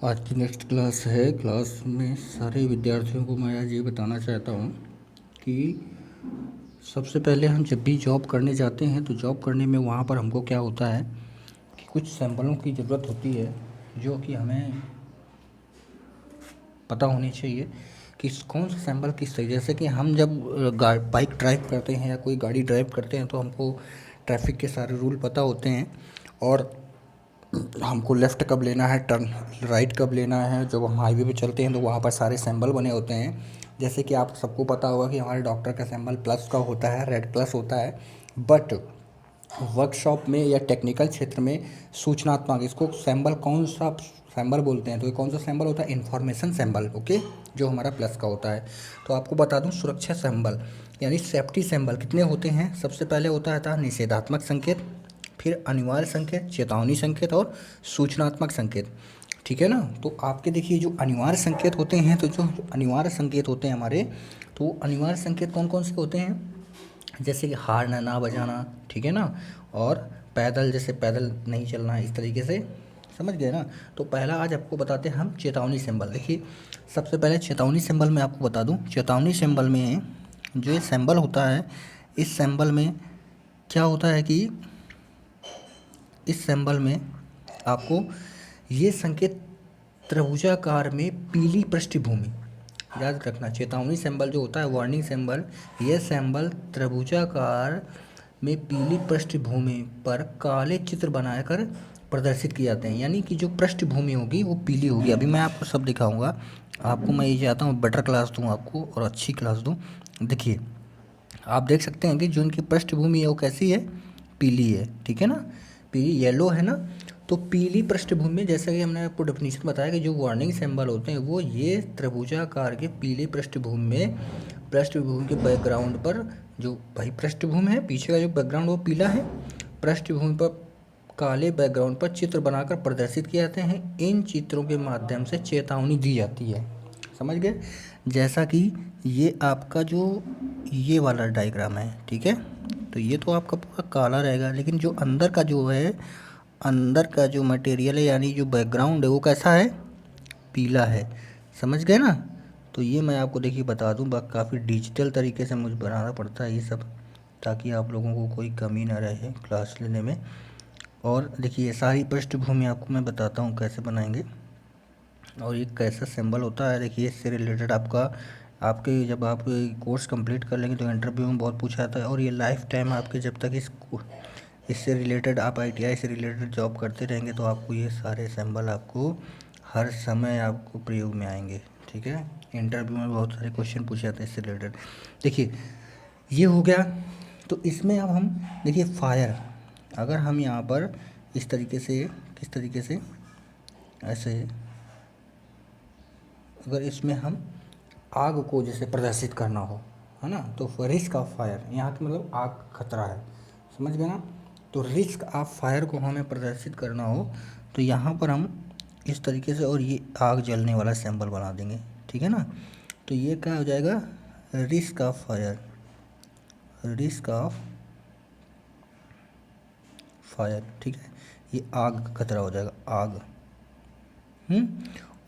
आज की next class है। क्लास में सारे विद्यार्थियों को मैं आज ये बताना चाहता हूँ कि सबसे पहले हम जब भी जॉब करने जाते हैं तो जॉब करने में वहाँ पर हमको क्या होता है कि कुछ सैंपलों की ज़रूरत होती है जो कि हमें पता होनी चाहिए कि कौन सा सैंपल किस तरीके। जैसे कि हम जब बाइक ड्राइव करते हैं या कोई गाड़ी ड्राइव करते हैं तो हमको ट्रैफिक के सारे रूल पता होते हैं और हमको लेफ़्ट कब लेना है, टर्न राइट कब लेना है। जब हम हाईवे पे चलते हैं तो वहाँ पर सारे सिंबल बने होते हैं। जैसे कि आप सबको पता होगा कि हमारे डॉक्टर का सिंबल प्लस का होता है, रेड प्लस होता है। बट वर्कशॉप में या टेक्निकल क्षेत्र में सूचनात्मक इसको सिंबल कौन सा सिंबल बोलते हैं, तो ये कौन सा सिंबल होता है, इन्फॉर्मेशन सिंबल। ओके, जो हमारा प्लस का होता है। तो आपको बता दूं सुरक्षा सिंबल यानी सेफ्टी सिंबल कितने होते हैं। सबसे पहले होता था निषेधात्मक संकेत, फिर अनिवार्य संकेत, चेतावनी संकेत और सूचनात्मक संकेत। ठीक है ना। तो आपके देखिए जो अनिवार्य संकेत होते हैं, तो जो अनिवार्य संकेत होते हैं हमारे, तो अनिवार्य संकेत कौन कौन से होते हैं, जैसे कि हार्न ना बजाना, ठीक है ना, और पैदल, जैसे पैदल नहीं चलना, इस तरीके से, समझ गए ना। तो पहला आज आपको बताते हैं हम चेतावनी सिंबल। देखिए सबसे पहले चेतावनी सिंबल में आपको बता दूं, चेतावनी सिंबल में जो ये सिंबल होता है, इस सिंबल में क्या होता है कि इस सिंबल में आपको ये संकेत त्रिभुजाकार में पीली पृष्ठभूमि, याद रखना। चेतावनी सिंबल जो होता है, वार्निंग सिंबल, यह सिंबल त्रिभुजाकार में पीली पृष्ठभूमि पर काले चित्र बनाकर प्रदर्शित किए जाते हैं। यानी कि जो पृष्ठभूमि होगी वो पीली होगी। अभी मैं आपको सब दिखाऊंगा। आपको मैं ये चाहता हूँ बेटर क्लास दूँ आपको और अच्छी क्लास दूँ। देखिए आप देख सकते हैं कि जो इनकी पृष्ठभूमि है वो कैसी है, पीली है। ठीक है ना, पीली येलो है ना। तो पीली पृष्ठभूमि में, जैसा कि हमने आपको डेफिनेशन बताया कि जो वार्निंग सिंबल होते हैं वो ये त्रिभुजाकार के पीली पृष्ठभूमि में, पृष्ठभूमि के बैकग्राउंड पर, जो भाई पृष्ठभूमि है पीछे का जो बैकग्राउंड वो पीला है, पृष्ठभूमि पर काले बैकग्राउंड पर चित्र बनाकर प्रदर्शित किए जाते हैं। इन चित्रों के माध्यम से चेतावनी दी जाती है। समझ गए। जैसा कि ये आपका जो ये वाला डायग्राम है, ठीक है, तो ये तो आपका पूरा काला रहेगा, लेकिन जो अंदर का जो है, अंदर का जो मटेरियल है यानी जो बैकग्राउंड है वो कैसा है, पीला है। समझ गए ना। तो ये मैं आपको देखिए बता दूं, काफ़ी डिजिटल तरीके से मुझे बनाना पड़ता है ये सब, ताकि आप लोगों को कोई कमी ना रहे क्लास लेने में। और देखिए सारी पृष्ठभूमि आपको मैं बताता हूँ कैसे बनाएंगे और ये कैसा सिंबल होता है। देखिए इससे रिलेटेड आपके जब आप कोर्स कंप्लीट कर लेंगे तो इंटरव्यू में बहुत पूछा जाता है, और ये लाइफ टाइम आपके जब तक इससे रिलेटेड आप ITI से रिलेटेड जॉब करते रहेंगे तो आपको ये सारे सिंबल आपको हर समय आपको प्रयोग में आएंगे। ठीक है, इंटरव्यू में बहुत सारे क्वेश्चन पूछे जाते हैं इससे रिलेटेड। देखिए ये हो गया। तो इसमें अब हम देखिए फायर, अगर हम यहाँ पर इस तरीके से, किस तरीके से, ऐसे, अगर इसमें हम आग को जैसे प्रदर्शित करना हो, है ना, तो रिस्क ऑफ फायर, यहाँ का मतलब आग खतरा है। समझ गए ना। तो रिस्क ऑफ फायर को हमें प्रदर्शित करना हो तो यहाँ पर हम इस तरीके से, और ये आग जलने वाला सिंबल बना देंगे। ठीक है ना। तो ये क्या हो जाएगा, risk of fire, risk of fire. ठीक है, ये आग का खतरा हो जाएगा, आग।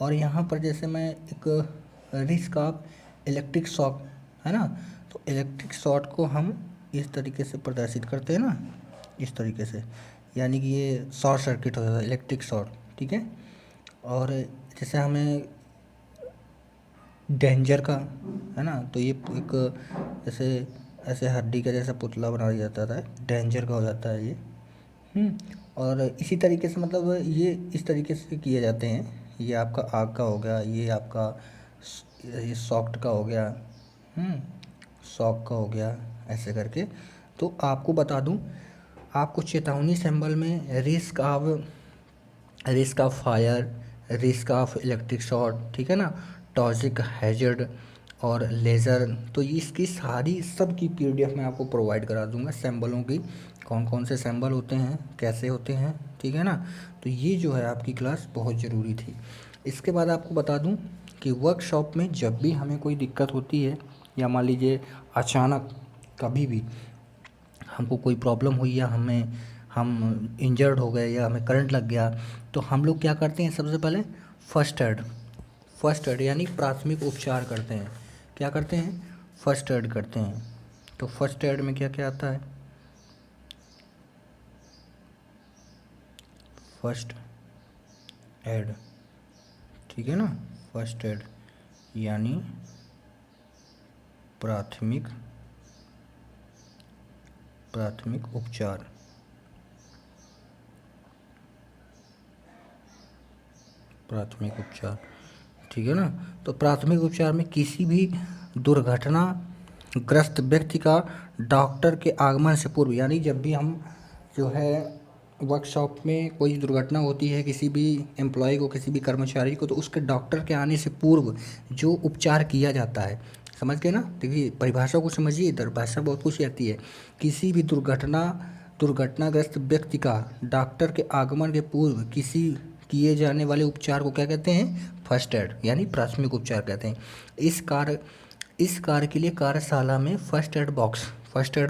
और यहाँ पर जैसे मैं एक रिस्क ऑफ इलेक्ट्रिक शॉक, है ना, तो इलेक्ट्रिक शॉक को हम इस तरीके से प्रदर्शित करते हैं ना, इस तरीके से, यानी कि ये शॉर्ट सर्किट हो जाता है, इलेक्ट्रिक शॉर्ट। ठीक है। और जैसे हमें डेंजर का, है ना, तो ये एक जैसे ऐसे हड्डी का जैसा पुतला बना दिया जाता है, डेंजर का हो जाता है ये। और इसी तरीके से मतलब ये इस तरीके से किए जाते हैं। ये आपका आग का हो गया, ये आपका ये सॉफ्ट का हो गया, शॉक का हो गया, ऐसे करके। तो आपको बता दूं, आपको चेतावनी सिंबल में risk of fire, risk of electric short, ठीक है ना, टॉक्सिक हैजर्ड और लेज़र, तो इसकी सारी सब की PDF मैं आपको प्रोवाइड करा दूंगा, सिंबलों की, कौन कौन से सिंबल होते हैं, कैसे होते हैं। ठीक है ना। तो ये जो है आपकी क्लास बहुत ज़रूरी थी। इसके बाद आपको बता दूं कि वर्कशॉप में जब भी हमें कोई दिक्कत होती है, या मान लीजिए अचानक कभी भी हमको कोई प्रॉब्लम हुई, या हम इंजर्ड हो गए या हमें करंट लग गया, तो हम लोग क्या करते हैं, सबसे पहले फर्स्ट एड यानी प्राथमिक उपचार करते हैं। क्या करते हैं? फर्स्ट एड करते हैं। तो फर्स्ट एड में क्या क्या आता है? फर्स्ट एड, ठीक है ना, फर्स्ट एड यानी प्राथमिक उपचार। प्राथमिक उपचार, ठीक है ना। तो प्राथमिक उपचार में किसी भी दुर्घटनाग्रस्त व्यक्ति का डॉक्टर के आगमन से पूर्व, यानी जब भी हम जो है वर्कशॉप में कोई दुर्घटना होती है किसी भी एम्प्लॉय को, किसी भी कर्मचारी को, तो उसके डॉक्टर के आने से पूर्व जो उपचार किया जाता है, समझ गए ना। देखिए परिभाषा को समझिए, इधर भाषा बहुत कुछ आती है। किसी भी दुर्घटनाग्रस्त व्यक्ति का डॉक्टर के आगमन के पूर्व किसी किए जाने वाले उपचार को क्या कहते हैं? फर्स्ट एड यानी प्राथमिक उपचार कहते हैं। इस कार्य के लिए कार्यशाला में फर्स्ट एड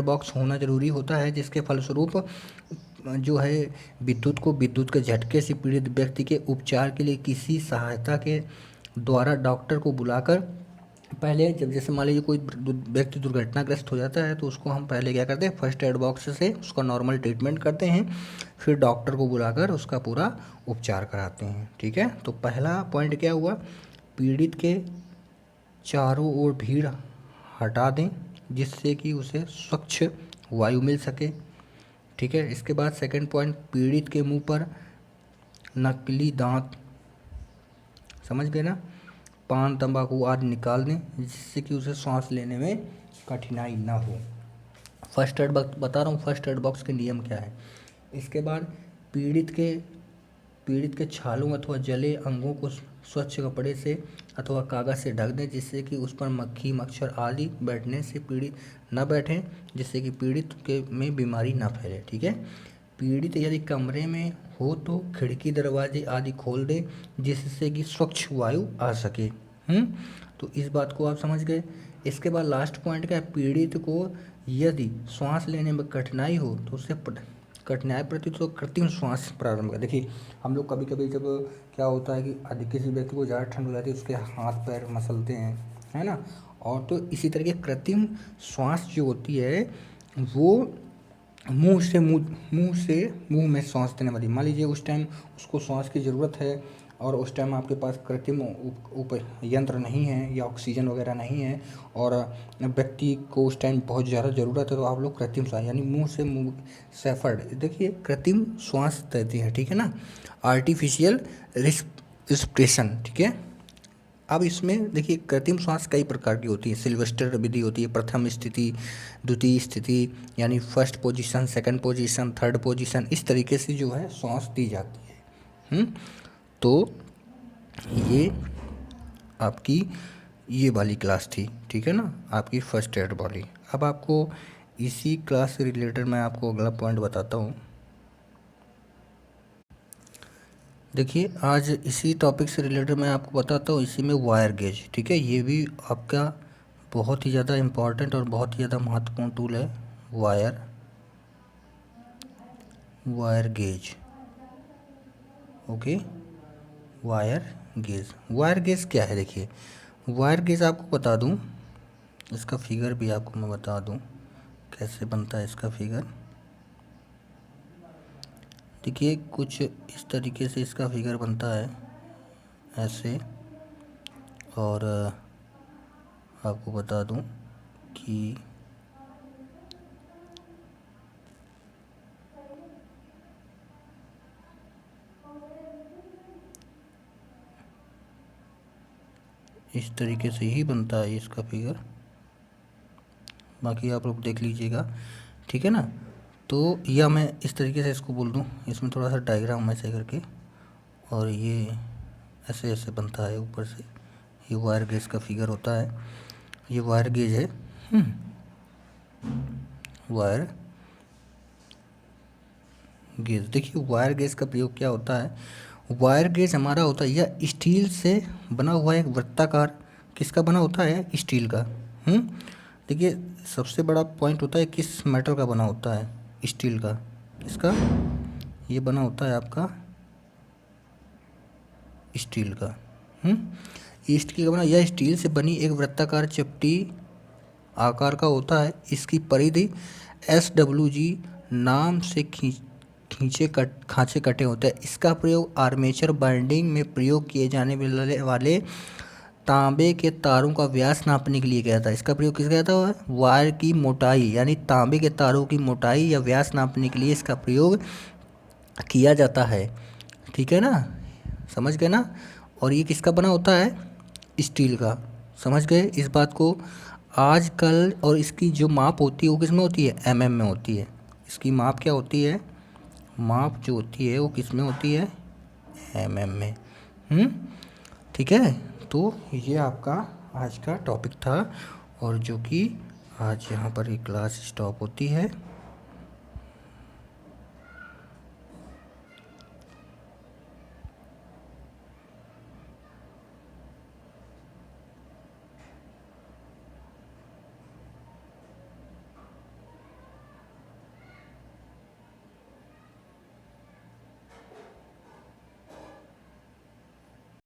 बॉक्स होना जरूरी होता है, जिसके फलस्वरूप जो है विद्युत के झटके से पीड़ित व्यक्ति के उपचार के लिए किसी सहायता के द्वारा डॉक्टर को बुलाकर, पहले जब जैसे मान लीजिए कोई व्यक्ति दुर्घटनाग्रस्त हो जाता है तो उसको हम पहले क्या करते हैं, फर्स्ट एड बॉक्स से उसका नॉर्मल ट्रीटमेंट करते हैं, फिर डॉक्टर को बुलाकर उसका पूरा उपचार कराते हैं, ठीक है। तो पहला पॉइंट क्या हुआ? पीड़ित के चारों ओर भीड़ हटा दें जिससे कि उसे स्वच्छ वायु मिल सके, ठीक है। इसके बाद सेकंड पॉइंट, पीड़ित के मुंह पर नकली दांत, समझ गए ना, पान तंबाकू आदि निकाल दें जिससे कि उसे सांस लेने में कठिनाई ना हो। फर्स्ट एड बॉक्स बता रहा हूँ, फर्स्ट एड बॉक्स के नियम क्या है। इसके बाद पीड़ित के छालों अथवा जले अंगों को स्वच्छ कपड़े से अथवा कागज़ से ढक दें जिससे कि उस पर मक्खी मच्छर आदि बैठने से पीड़ित न बैठें, जिससे कि पीड़ित के में बीमारी ना फैले, ठीक है। पीड़ित यदि कमरे में हो तो खिड़की दरवाजे आदि खोल दें जिससे कि स्वच्छ वायु आ सके। तो इस बात को आप समझ गए। इसके बाद लास्ट पॉइंट क्या है? पीड़ित को यदि श्वास लेने में कठिनाई हो तो उससे कठिनाई प्रति तो कृत्रिम श्वास प्रारंभ कर। देखिए हम लोग कभी कभी जब क्या होता है कि अधिक किसी व्यक्ति को ज़्यादा ठंड हो जाती है, उसके हाथ पैर मसलते हैं, है ना, और तो इसी तरह की कृत्रिम श्वास जो होती है वो मुंह में सांस देने वाली। मान लीजिए उस टाइम उसको सांस की ज़रूरत है और उस टाइम आपके पास कृत्रिम यंत्र नहीं है या ऑक्सीजन वगैरह नहीं है और व्यक्ति को उस टाइम बहुत ज़्यादा ज़रूरत है, तो आप लोग कृत्रिम श्वास यानी मुंह सेफर्ड, देखिए कृत्रिम श्वास देती है, ठीक है ना, आर्टिफिशियल रिस्पिरेशन, ठीक है। अब इसमें देखिए कृत्रिम श्वास कई प्रकार की होती है। सिल्वेस्टर विधि होती है, प्रथम स्थिति, द्वितीय स्थिति यानी first position, second position, third position, इस तरीके से जो है श्वास दी जाती है। तो ये आपकी ये वाली क्लास थी, ठीक है ना, आपकी फर्स्ट एड वाली। अब आपको इसी क्लास से रिलेटेड मैं आपको अगला पॉइंट बताता हूँ। देखिए आज इसी टॉपिक से रिलेटेड मैं आपको बताता हूँ, इसी में वायर गेज, ठीक है। ये भी आपका बहुत ही ज़्यादा इम्पॉर्टेंट और बहुत ही ज़्यादा महत्वपूर्ण टूल है, wire gauge, okay. Wire gauge क्या है? देखिए वायर गेज आपको बता दूँ, इसका फिगर भी आपको मैं बता दूँ कैसे बनता है इसका फिगर। देखिए कुछ इस तरीके से इसका फिगर बनता है ऐसे, और आपको बता दूं कि इस तरीके से ही बनता है इसका फिगर, बाकी आप लोग देख लीजिएगा, ठीक है ना। तो या मैं इस तरीके से इसको बोल दूं, इसमें थोड़ा सा डायग्राम ऐसे करके, और ये ऐसे ऐसे बनता है ऊपर से, ये वायर गेज का फिगर होता है, ये वायर गेज है। वायर गेज, देखिए वायर गेज का प्रयोग क्या होता है। वायर गेज हमारा होता है यह स्टील से बना हुआ एक वृत्ताकार, किसका बना होता है? स्टील का। देखिए सबसे बड़ा पॉइंट होता है किस मेटल का बना होता है? स्टील का, इसका ये बना होता है आपका स्टील का। ये स्टील का बना, यह स्टील से बनी एक वृत्ताकार चपटी आकार का होता है। इसकी परिधि SWG नाम से खांचे कटे होते हैं। इसका प्रयोग आर्मेचर बाइंडिंग में प्रयोग किए जाने वाले तांबे के तारों का व्यास नापने के लिए किया था। इसका प्रयोग किस किया था? वायर की मोटाई, यानी तांबे के तारों की मोटाई या व्यास नापने के लिए इसका प्रयोग किया जाता है। ठीक है ना, समझ गए ना। और ये किसका बना होता है? स्टील का। समझ गए इस बात को। आजकल और इसकी जो माप होती है वो किस में होती है? mm में होती है। इसकी माप क्या होती है? माप जो होती है वो किस में होती है? mm में। ठीक है, तो ये आपका आज का टॉपिक था, और जो कि आज यहाँ पर ये क्लास स्टॉप होती है।